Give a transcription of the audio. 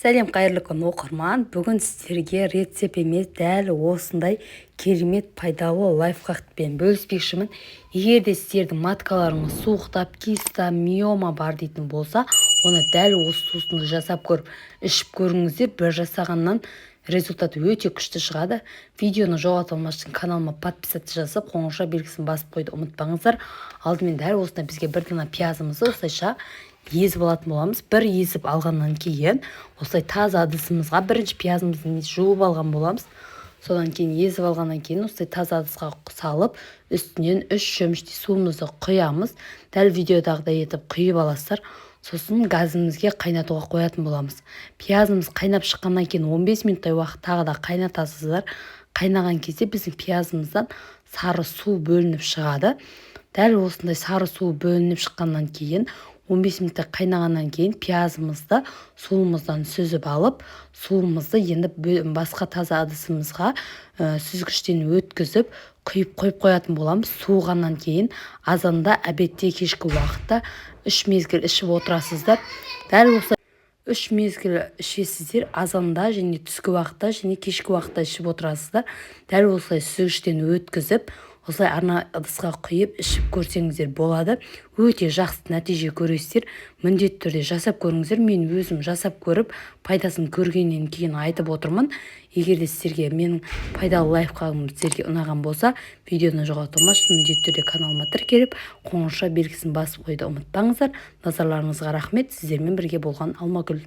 Сәлем, қайырлы күн оқырман. Бүгін сіздерге рецепт емес, дәл осындай керемет пайдалы лайфхакпен бөліспекшімін. Егер де сіздердің маткаларыңыз суықтап, киста, миома бар дейтін болса, оны дәл осы сусынды жасап көріп, ішіп көріңіздер. Бір жасағаннан результат өте күшті шығады. Видеоны жоғалтпас үшін каналыма подписаться жасап, қоңырша белгісін басып қойды ұмытпаңыздар. Алдымен дәл осында бізге бір дана пиязымызды осылайша езіп алатын боламыз. Бір езіп алғаннан кейін осылай таза ыдысымызға бірінші пиязымызды жуып алған боламыз. Содан кейін езіп алғаннан кейін осылай таза ыдысқа салып, үстінен 3 шөміштей суымызды құямыз. Дәл видеодағыдай етіп құйып аласыздар. Сосын газымызге қайнатуға қоятын боламыз. Пиязымыз қайнап шыққаннан кейін 15 минуттай уақыт тағы да қайнатасыздар. Қайнаған кезде біздің пиязымыздан сары су бөлініп шығады. Дәл осындай сары су бөлініп шыққаннан кейін 15 минутта қайнағаннан кейін пиязымызды суымыздан сүзіп алып, суымызды енді басқа таза ыдысымызға сүзгіштен өткізіп құйып қоятын боламыз. Суығаннан кейін азанда обедте кешкі уақытта 3 мезгіл ішіп отырасыздар. Дәл осы 3 мезгіл ішесіздер, азанда және түскі уақытта және кешкі уақытта ішіп отырасыздар. Дәл осылай сүзгіштен өткізіп, осылай арна ыдысқа құйып ішіп көрсеңіздер болады. Өте жақсы нәтиже көресіздер. Міндетті түрде жасап көріңіздер. Мен өзім жасап көріп, пайдасын көргеннен кейін айтып отырмын. Егер де сіздерге менің пайдалы лайфхагым сіздерге ұнаған болса, видеоны жоғалтпас үшін міндетті түрде каналыма тіркеліп, қоңырша белгісін басып қойды ұмытпаңыздар. Назарларыңызға рахмет. Сіздермен бірге болған Алмагүл.